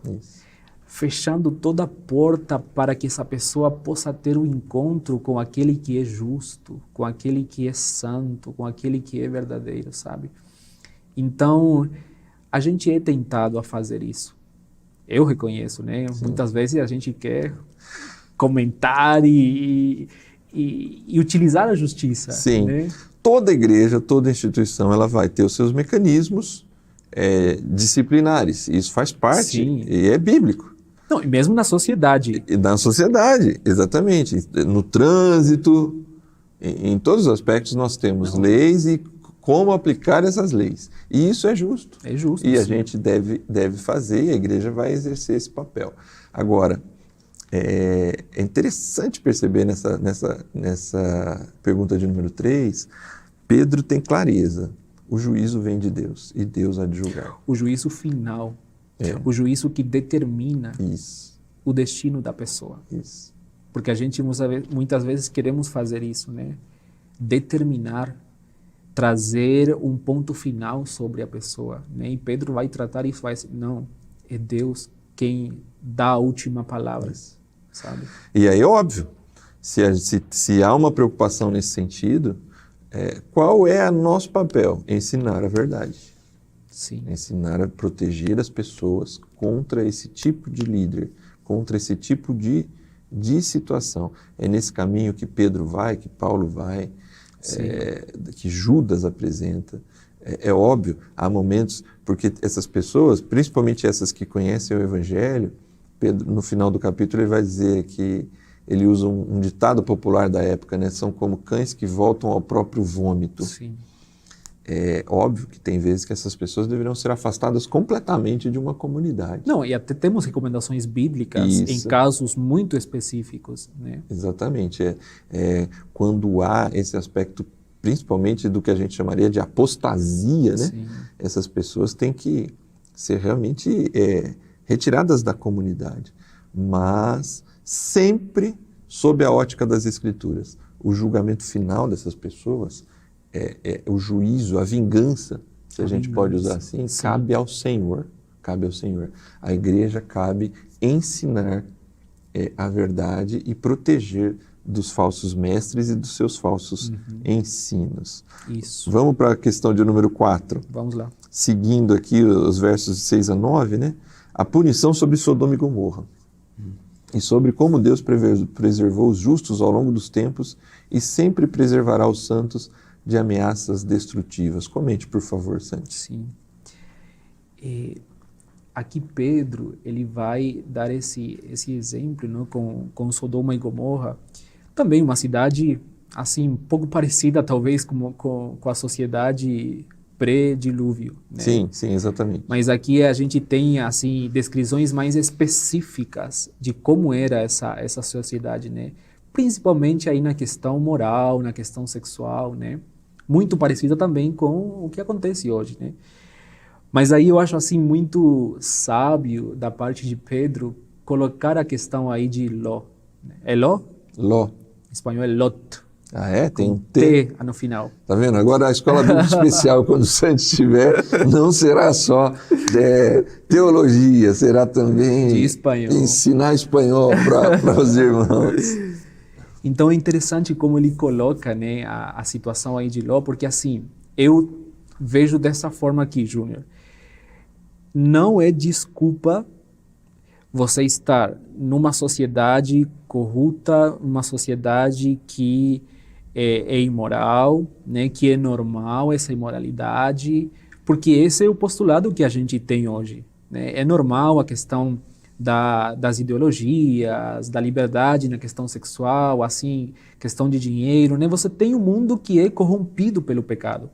Speaker 2: fechando toda a porta para que essa pessoa possa ter um encontro com aquele que é justo, com aquele que é santo, com aquele que é verdadeiro, sabe? Então, a gente é tentado a fazer isso. Eu reconheço, né? Sim. Muitas vezes a gente quer comentar e utilizar a justiça.
Speaker 1: Sim.
Speaker 2: Né?
Speaker 1: Toda igreja, toda instituição, ela vai ter os seus mecanismos disciplinares. Isso faz parte. Sim. E é bíblico.
Speaker 2: Não, e mesmo na sociedade.
Speaker 1: E na sociedade, exatamente. No trânsito, em todos os aspectos nós temos leis e como aplicar essas leis. E isso é justo.
Speaker 2: É justo.
Speaker 1: E a gente deve fazer, e a igreja vai exercer esse papel. Agora, é interessante perceber nessa pergunta de número 3, Pedro tem clareza. O juízo vem de Deus e Deus há de julgar.
Speaker 2: O juízo final. O juízo que determina o destino da pessoa.
Speaker 1: Isso.
Speaker 2: Porque a gente muitas vezes queremos fazer isso, né? Determinar, trazer um ponto final sobre a pessoa, né? E Pedro vai tratar isso, vai dizer, não, é Deus quem dá a última palavra, sabe?
Speaker 1: E aí é óbvio, se há uma preocupação nesse sentido, qual é o nosso papel? Ensinar a verdade.
Speaker 2: Sim.
Speaker 1: Ensinar a proteger as pessoas contra esse tipo de líder, contra esse tipo de situação. É nesse caminho que Pedro vai, que Paulo vai, que Judas apresenta. É óbvio, há momentos, porque essas pessoas, principalmente essas que conhecem o Evangelho, Pedro, no final do capítulo, ele vai dizer que ele usa um ditado popular da época, né? São como cães que voltam ao próprio vômito.
Speaker 2: Sim.
Speaker 1: É óbvio que tem vezes que essas pessoas deveriam ser afastadas completamente de uma comunidade.
Speaker 2: Não, e até temos recomendações bíblicas em casos muito específicos, né?
Speaker 1: Exatamente. Quando há esse aspecto, principalmente do que a gente chamaria de apostasia, né?
Speaker 2: Sim.
Speaker 1: Essas pessoas têm que ser realmente retiradas da comunidade, mas sempre sob a ótica das Escrituras. O julgamento final dessas pessoas, o juízo, a vingança, se a gente pode usar assim, cabe ao Senhor. Cabe ao Senhor. A igreja cabe ensinar a verdade e proteger dos falsos mestres e dos seus falsos ensinos.
Speaker 2: Isso.
Speaker 1: Vamos para a questão de número 4.
Speaker 2: Vamos lá.
Speaker 1: Seguindo aqui os versos de 6 a 9, né? A punição sobre Sodoma e Gomorra. E sobre como Deus preservou os justos ao longo dos tempos e sempre preservará os santos de ameaças destrutivas. Comente, por favor, Santi.
Speaker 2: Sim. Aqui Pedro, ele vai dar esse exemplo, né, com Sodoma e Gomorra. Também uma cidade, assim, um pouco parecida, talvez, com a sociedade pré-dilúvio. Né?
Speaker 1: Sim, exatamente.
Speaker 2: Mas aqui a gente tem, assim, descrições mais específicas de como era essa sociedade, né? Principalmente aí na questão moral, na questão sexual, né? Muito parecida também com o que acontece hoje, né? Mas aí eu acho, assim, muito sábio da parte de Pedro colocar a questão aí de Ló. É Ló?
Speaker 1: Ló.
Speaker 2: Em espanhol é Lot.
Speaker 1: Ah, é? Tem um
Speaker 2: T no final.
Speaker 1: Tá vendo? Agora a Escola Bíblica Especial, quando o Santi estiver, não será só teologia, será também
Speaker 2: de espanhol.
Speaker 1: Ensinar espanhol para os irmãos.
Speaker 2: Então é interessante como ele coloca, né, a situação aí de Ló, porque assim, eu vejo dessa forma aqui, Júnior. Não é desculpa você estar numa sociedade corrupta, uma sociedade que é imoral, né, que é normal essa imoralidade, porque esse é o postulado que a gente tem hoje. Né? É normal a questão das ideologias, da liberdade na questão sexual, assim, questão de dinheiro, né? Você tem um mundo que é corrompido pelo pecado.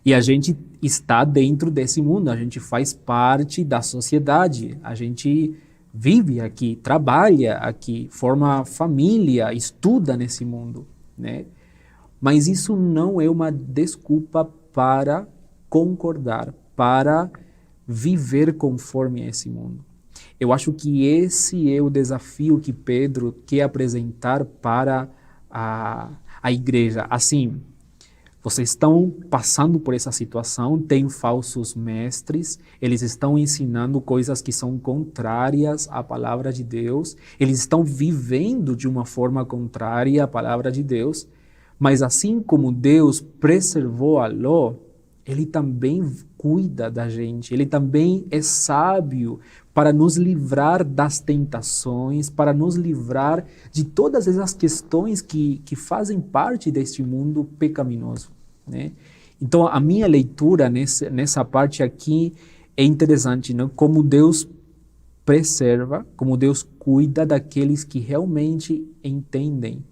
Speaker 2: E a gente está dentro desse mundo, a gente faz parte da sociedade, a gente vive aqui, trabalha aqui, forma família, estuda nesse mundo, né? Mas isso não é uma desculpa para concordar, para viver conforme esse mundo. Eu acho que esse é o desafio que Pedro quer apresentar para a igreja. Assim, vocês estão passando por essa situação, tem falsos mestres, eles estão ensinando coisas que são contrárias à palavra de Deus, eles estão vivendo de uma forma contrária à palavra de Deus, mas assim como Deus preservou a Ló, ele também cuida da gente, ele também é sábio para nos livrar das tentações, para nos livrar de todas essas questões que fazem parte deste mundo pecaminoso, né? Então, a minha leitura nessa parte aqui é interessante, né? Como Deus preserva, como Deus cuida daqueles que realmente entendem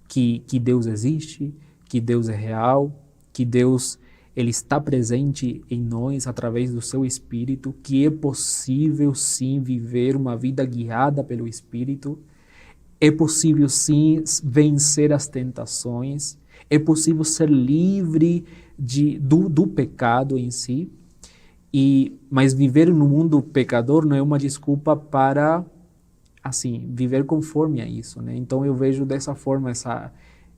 Speaker 2: que Deus existe, que Deus é real, que Deus ele está presente em nós através do seu Espírito, que é possível sim viver uma vida guiada pelo Espírito, é possível sim vencer as tentações, é possível ser livre do pecado em si, mas viver no mundo pecador não é uma desculpa para assim viver conforme a isso, né? Então eu vejo dessa forma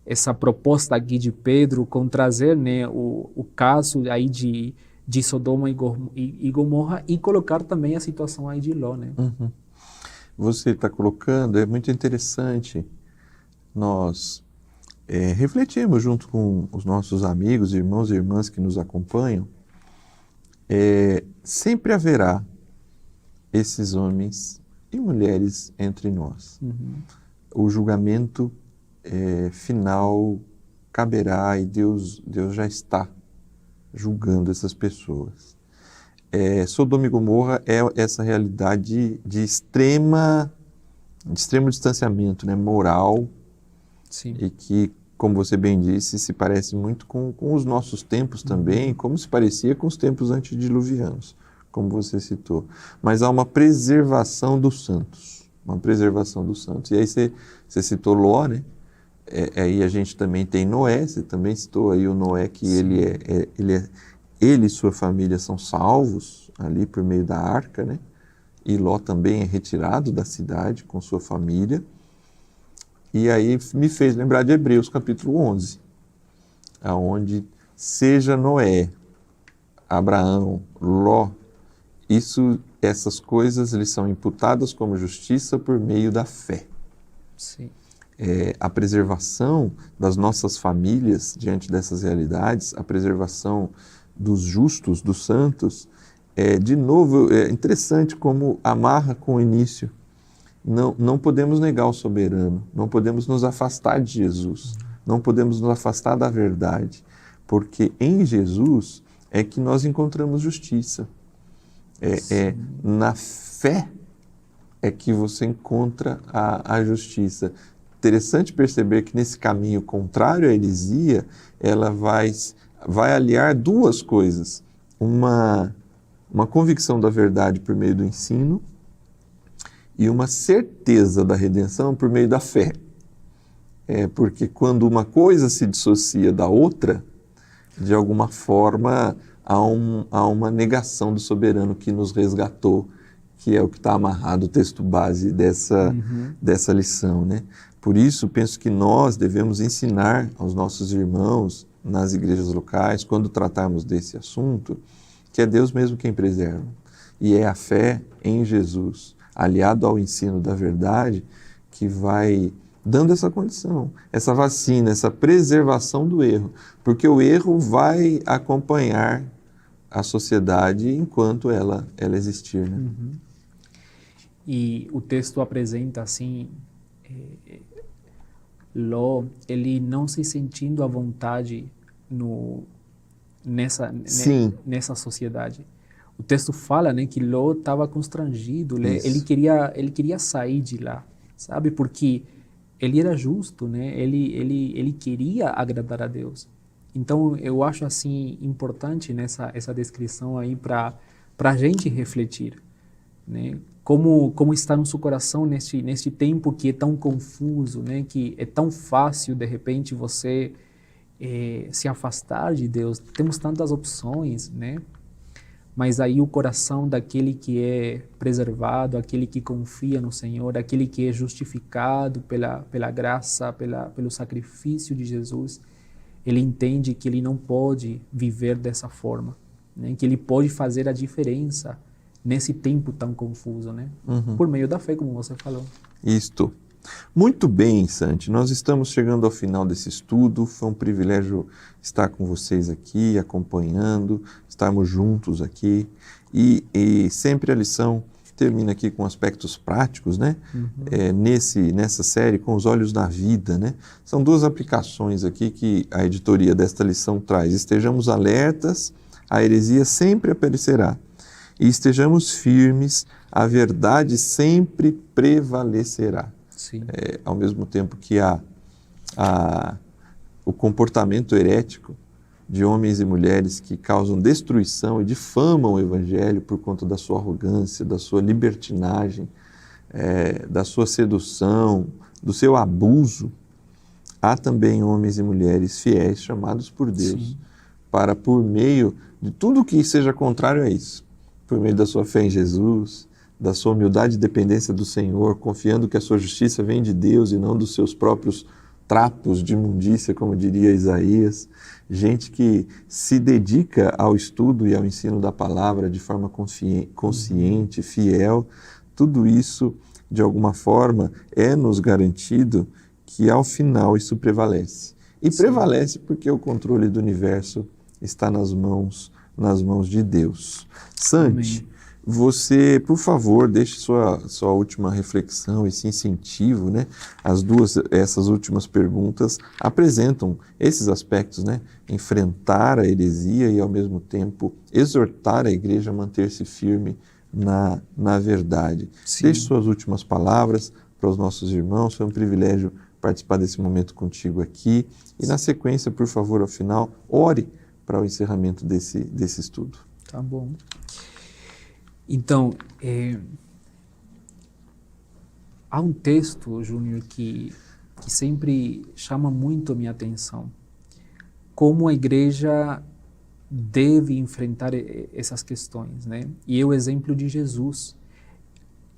Speaker 2: essa proposta aqui de Pedro com trazer, né, o caso aí de Sodoma e Gomorra e colocar também a situação aí de Ló, né?
Speaker 1: Uhum. Você está colocando, é muito interessante nós refletirmos junto com os nossos amigos, irmãos e irmãs que nos acompanham. Sempre haverá esses homens e mulheres entre nós.
Speaker 2: Uhum.
Speaker 1: O julgamento final caberá e Deus já está julgando essas pessoas. Sodoma e Gomorra é essa realidade de extremo distanciamento, né, moral. Sim. E que, como você bem disse, se parece muito com os nossos tempos também, como se parecia com os tempos antediluvianos, como você citou. Mas há uma preservação dos santos, E aí você citou Ló, né? Aí a gente também tem Noé, você também citou aí o Noé, que ele e sua família são salvos ali por meio da arca, né? E Ló também é retirado da cidade com sua família. E aí me fez lembrar de Hebreus capítulo 11, aonde seja Noé, Abraão, Ló, essas coisas lhes são imputadas como justiça por meio da fé.
Speaker 2: Sim.
Speaker 1: A preservação das nossas famílias diante dessas realidades, a preservação dos justos, dos santos, de novo, é interessante como amarra com o início. Não podemos negar o soberano, não podemos nos afastar de Jesus, não podemos nos afastar da verdade, porque em Jesus é que nós encontramos justiça. Na fé é que você encontra a justiça. Interessante perceber que nesse caminho contrário à heresia, ela vai aliar duas coisas. Uma convicção da verdade por meio do ensino e uma certeza da redenção por meio da fé. Porque quando uma coisa se dissocia da outra, de alguma forma há uma negação do soberano que nos resgatou, que é o que está amarrado o texto base dessa lição, né? Por isso, penso que nós devemos ensinar aos nossos irmãos nas igrejas locais, quando tratarmos desse assunto, que é Deus mesmo quem preserva. E é a fé em Jesus, aliado ao ensino da verdade, que vai dando essa condição, essa vacina, essa preservação do erro. Porque o erro vai acompanhar a sociedade enquanto ela existir, né?
Speaker 2: Uhum. E o texto apresenta assim, Ló, ele não se sentindo à vontade nessa sociedade. o texto fala, né, que Ló estava constrangido, né? Ele queria sair de lá, sabe? Porque ele era justo, né? Ele queria agradar a Deus. Então, eu acho assim importante essa descrição aí para a gente refletir, né? Como está no seu coração neste tempo que é tão confuso, né? Que é tão fácil de repente você se afastar de Deus. Temos tantas opções, né? Mas aí o coração daquele que é preservado, aquele que confia no Senhor, aquele que é justificado pela graça, pelo sacrifício de Jesus, ele entende que ele não pode viver dessa forma, né? Que ele pode fazer a diferença nesse tempo tão confuso, né? Por meio da fé, como você falou.
Speaker 1: Isto. Muito bem, Santi. Nós estamos chegando ao final desse estudo. Foi um privilégio estar com vocês aqui, acompanhando, estarmos juntos aqui. E sempre a lição termina aqui com aspectos práticos, né? Nessa série, com os olhos da vida, né? São duas aplicações aqui que a editoria desta lição traz. Estejamos alertas, a heresia sempre aparecerá. E estejamos firmes, a verdade sempre prevalecerá.
Speaker 2: Sim.
Speaker 1: Ao mesmo tempo que o comportamento herético de homens e mulheres que causam destruição e difamam o Evangelho por conta da sua arrogância, da sua libertinagem, da sua sedução, do seu abuso, há também homens e mulheres fiéis chamados por Deus Sim. para, por meio de tudo que seja contrário a isso, por meio da sua fé em Jesus, da sua humildade e dependência do Senhor, confiando que a sua justiça vem de Deus e não dos seus próprios trapos de imundícia, como diria Isaías. Gente que se dedica ao estudo e ao ensino da palavra de forma consciente, fiel. Tudo isso, de alguma forma, nos garantido que ao final isso prevalece. E Sim. prevalece porque o controle do universo está nas mãos de Deus. Santi, você, por favor, deixe sua última reflexão, esse incentivo, né? Essas últimas perguntas apresentam esses aspectos, né? Enfrentar a heresia e, ao mesmo tempo, exortar a igreja a manter-se firme na verdade. Sim. Deixe suas últimas palavras para os nossos irmãos. Foi um privilégio participar desse momento contigo aqui. E, na sequência, por favor, ao final, ore para o encerramento desse estudo.
Speaker 2: Tá bom. Então, há um texto, Júnior, que sempre chama muito a minha atenção. Como a igreja deve enfrentar essas questões, né? E é o exemplo de Jesus.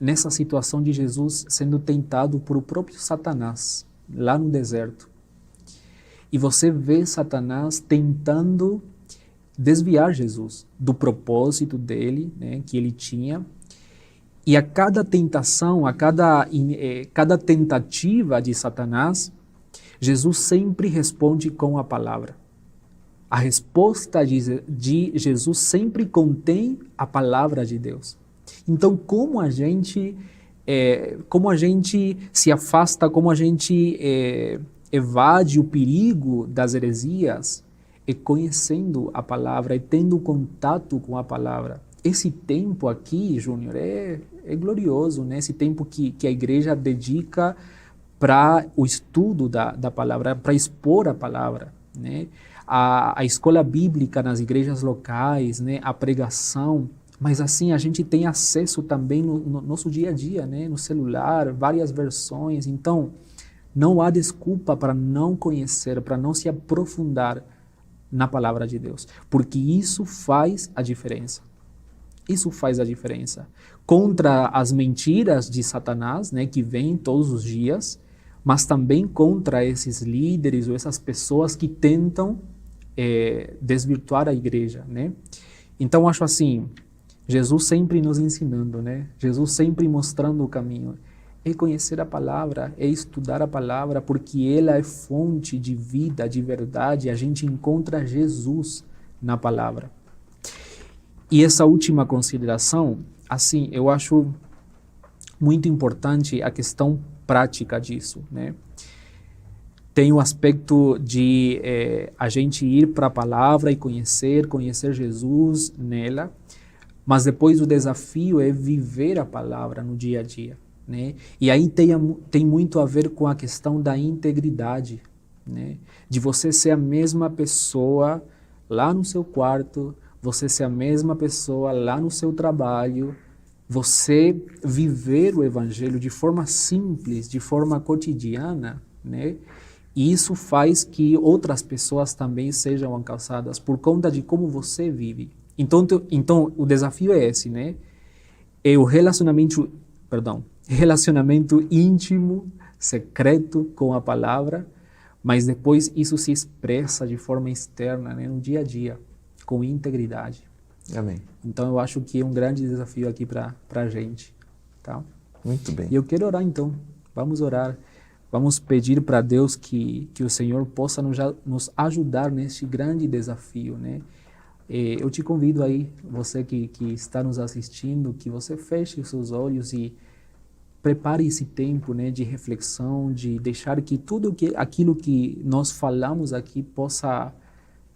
Speaker 2: Nessa situação de Jesus sendo tentado por o próprio Satanás, lá no deserto. E você vê Satanás tentando desviar Jesus do propósito dele, né, que ele tinha. E a cada tentação, cada tentativa de Satanás, Jesus sempre responde com a palavra. A resposta de Jesus sempre contém a palavra de Deus. Então, como a gente se afasta, como a gente evade o perigo das heresias, é conhecendo a palavra, é tendo contato com a palavra. Esse tempo aqui, Júnior, é glorioso, né? Esse tempo que a igreja dedica para o estudo da palavra, para expor a palavra, né? A escola bíblica nas igrejas locais, né? A pregação, mas assim a gente tem acesso também no nosso dia a dia, né? No celular, várias versões. Então, não há desculpa para não conhecer, para não se aprofundar na palavra de Deus, porque isso faz a diferença. Isso faz a diferença. Contra as mentiras de Satanás, né, que vêm todos os dias, mas também contra esses líderes ou essas pessoas que tentam desvirtuar a igreja, né? Então, acho assim, Jesus sempre nos ensinando, né? Jesus sempre mostrando o caminho. É conhecer a palavra, é estudar a palavra, porque ela é fonte de vida, de verdade. A gente encontra Jesus na palavra. E essa última consideração, assim, eu acho muito importante a questão prática disso, né? Tem o aspecto de a gente ir para a palavra e conhecer Jesus nela, Mas depois o desafio é viver a palavra no dia a dia, né? E aí tem muito a ver com a questão da integridade, né? De você ser a mesma pessoa lá no seu quarto, você ser a mesma pessoa lá no seu trabalho, você viver o evangelho de forma simples, de forma cotidiana, né? E isso faz que outras pessoas também sejam alcançadas por conta de como você vive. Então o desafio é esse, né? É o relacionamento íntimo, secreto com a palavra, mas depois isso se expressa de forma externa, né, no dia a dia, com integridade.
Speaker 1: Amém.
Speaker 2: Então eu acho que é um grande desafio aqui para a gente, tá?
Speaker 1: Muito bem.
Speaker 2: E eu quero orar então, vamos orar, vamos pedir para Deus que o Senhor possa nos ajudar neste grande desafio, né? Eu te convido aí, você que está nos assistindo, que você feche os seus olhos e prepare esse tempo, né, de reflexão, de deixar que aquilo que nós falamos aqui possa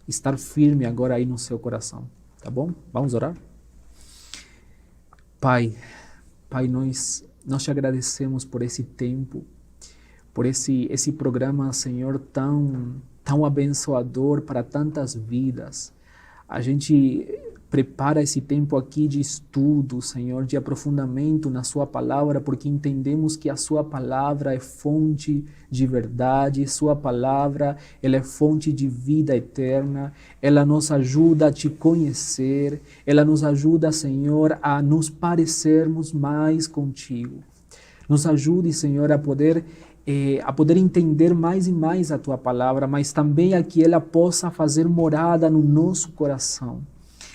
Speaker 2: estar firme agora aí no seu coração, tá bom? Vamos orar? Pai, nós te agradecemos por esse tempo, por esse programa, Senhor, tão abençoador para tantas vidas. A gente prepara esse tempo aqui de estudo, Senhor, de aprofundamento na sua palavra, porque entendemos que a sua palavra é fonte de verdade, sua palavra ela é fonte de vida eterna, ela nos ajuda a te conhecer, ela nos ajuda, Senhor, a nos parecermos mais contigo. Nos ajude, Senhor, a poder entender mais e mais a Tua palavra, mas também a que ela possa fazer morada no nosso coração.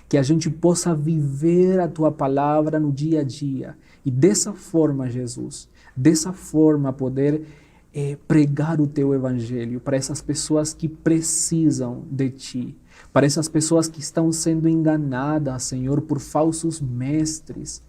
Speaker 2: Que a gente possa viver a Tua palavra no dia a dia. E dessa forma, Jesus, dessa forma poder pregar o Teu Evangelho para essas pessoas que precisam de Ti, para essas pessoas que estão sendo enganadas, Senhor, por falsos mestres.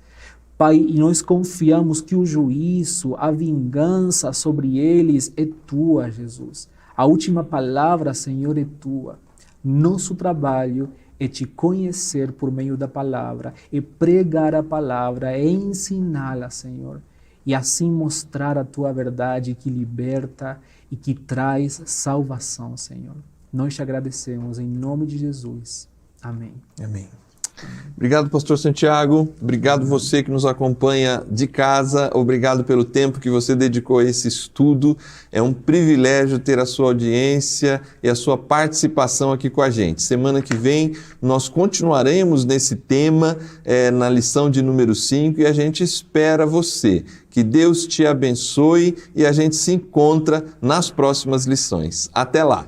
Speaker 2: Pai, e nós confiamos que o juízo, a vingança sobre eles é Tua, Jesus. A última palavra, Senhor, é Tua. Nosso trabalho é Te conhecer por meio da palavra, é pregar a palavra, é ensiná-la, Senhor. E assim mostrar a Tua verdade que liberta e que traz salvação, Senhor. Nós Te agradecemos em nome de Jesus. Amém.
Speaker 1: Amém. Obrigado, pastor Santiago. Obrigado você que nos acompanha de casa. Obrigado pelo tempo que você dedicou a esse estudo. É um privilégio ter a sua audiência e a sua participação aqui com a gente. Semana que vem nós continuaremos nesse tema, na lição de número 5, e a gente espera você. Que Deus te abençoe e a gente se encontra nas próximas lições. Até lá!